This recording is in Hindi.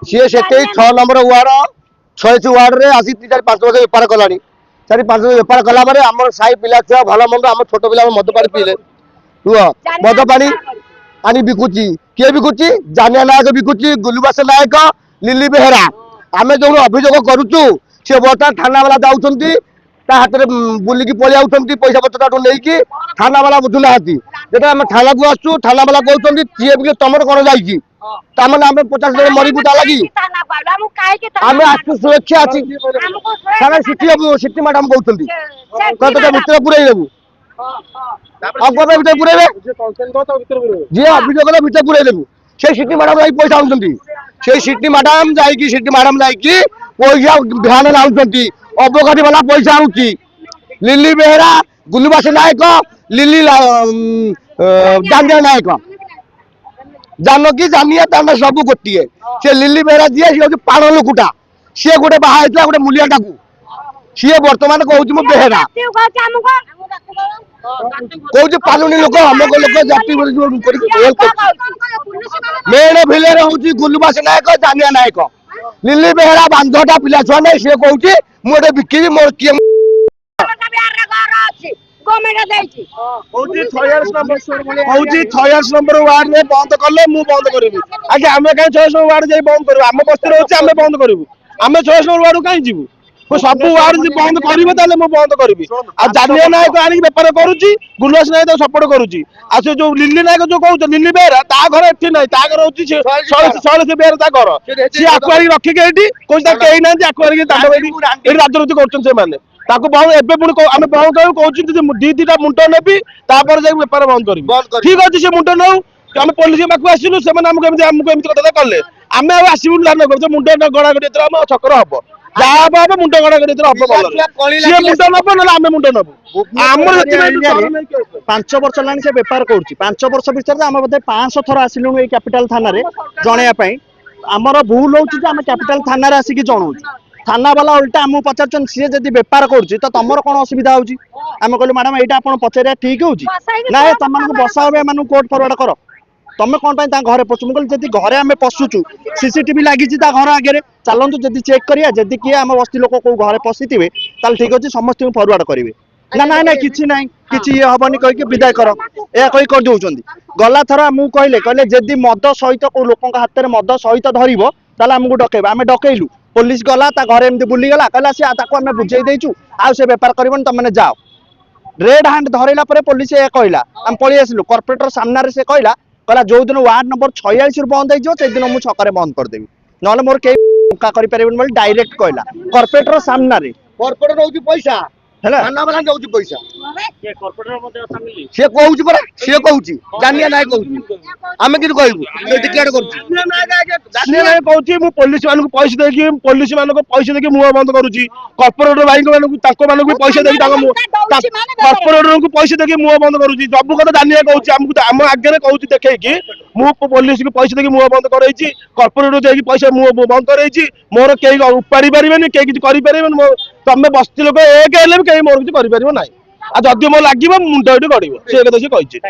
सी से 6 नंबर वार्ड 86 वार्ड रे आसी 4-5 वर्ष बेपार कलानी 4-5 वर्ष बेपार कला मारे आम साई पिला छुआ भल मंद आम छोट पिला मदपानी पीले मदपानी पानी बिकुची किए बिकुची जानिया नायक बिकुची गुलुबास नायक लिली बेहेरा आम जो अभियोग करुचु सी बर्तमान थाना वाला जाऊँच हाथ में बुलिकी पलि आउट पैसा पत्र नहीं थाना वाला बुझुना जो आम थाना को आसु थाना वाला कहते सी तुम कौन जाइए तामने आम 50 जन मरी बुटा लगी आम आसु सुरक्षा अच्छी सिटी मैडम कहते भितर पुरई देबू भितर पुरेबे जी अभियोग भितर पुरई देबू से सिटी मैडम पैसा आउट से सिटी मैडम जाकि पैसा ध्यान लाउंट अबकारी वाला पैसा आउची लिली बेहेरा गुलुबास नायक लिली जानिया नायक जानकी जानिया ताना सब गोटे से लिली बेहेरा जी सी हूँ पाण लुकुटा सी गोटे बाहा गोटे मुलिया टाकू सी बर्तमान कहूँ बेहेरा कहूँ पालुनी लोक अमुक लोक जाति मेन भिलेर हूँ गुलुबास नायक जानिया नायक लिली बेहेरा बांधटा पिला छुआ नहीं सी कहूँ मुझे बिकी मोर किए 46 नंबर वार्ड में बंद कले मु बंद करी आगे आम कहीं 46 नंबर वार्ड जाई बंद करू आम बस्ती रोचे आम बंद करू आम 46 नंबर वार्ड कहीं जीवु सब वार्ड बंद करेंगे मुझे बंद करी आ जानिया नायक आनी बेपार करुच्ची गुलुबास नायक सपोर्ट करुच्ची आ से जो लिली नायक जो कहते लिली बेहरा ता घर एठी नहीं ता घर हूँ 46 बेहरा ता घर सी आकुआरी रखिक ये कौन कहीं ना आकुआरी राजनीति कर आम बंद करूँ दीटा मुंड नेबी बेपार बंद कर ठीक अच्छे से मुंड नौ आम पुलिस पाक आसलु से आमको कथा कले आम आसबू धान कर मुंड गड़ा गड़ी छकर हम जहाँ मुंड गड़ा गड़ी हम मुंड नब ना आम मुंड नबू आम 5 वर्ष लानी से बेपार कर 5 वर्ष भितर आम बोधे 500 थर आसिलु ये कैपिटल थाना जनवाई आमर भूल हो कैपिटल थाना आसिक जनाऊँ थाना वाला उल्टा आम पचार सी जब बेपार कर तुम कौन असुविधा होम कहलु मैडम यहाँ आप पचार ठीक हो ना तुम बसा हम कोर्ट फरवर्ड कर तुम कौन घर पशु मुझे जब घरे आम पशुचु सीसीटीवी लगी घर आगे चलतु जब चेक करिया जदि किए आम बस्ती लोक कौ घर पशि थे ठीक अच्छे समस्त फरवर्ड करेंगे ना ना ना कि ना कि ये हेनी कहीकि विदाय कर यह कही कर दौरान गला थर आमको कहले कहले जदि मद सहित कौ लोक हाथ में मद सहित धरब ताले आमको डकैब आम डकैलु पुलिस गला घरे एमती बुलीगला कहला सी आम बुझे देचु आउ बेपार कर तुमने जाओ रेड हैंड धरला पुलिस ये कहला आम पलि आसलु कॉर्पोरेटर सामने से कहला कहला जो दिन वार्ड नंबर 46 बंद हो दिन मुझे छकरे बंद करदेवी ना मोर कहीं डायरेक्ट कहला कॉर्पोरेटर सामने कॉर्पोरेटर होची पैसा थाना वाला जाउची पैसा ये कॉर्पोरेटर मध्ये शामिल से कहूची परा से कहूची जानिया नायक कहूची आमे कि कहबू से डिक्लेयर करछु जानिया नायक कहूची मु पुलिस मानको पैसा देकी पुलिस मानको पैसा देकी मुंह बंद करूची कॉर्पोरेटर भाई मानको ताको मानको भी पैसा देकी कॉर्पोरेटर को पैसा देकी मुंह बंद करूची सब कथा जानिया कहूची हमको हम आगे कहूची देखै कि मु पुलिस को पैसा देकी मुंह बंद करैची कॉर्पोरेटर जाई पैसा मुंह बंद करैची मोर केही उपाड़ी परिबेनी केही किछ करि परिबेनी तमे बस्ती लोक एक हेले कहीं मोर किसी कर ना जदि मो लगे मुंड ये गड़ से कही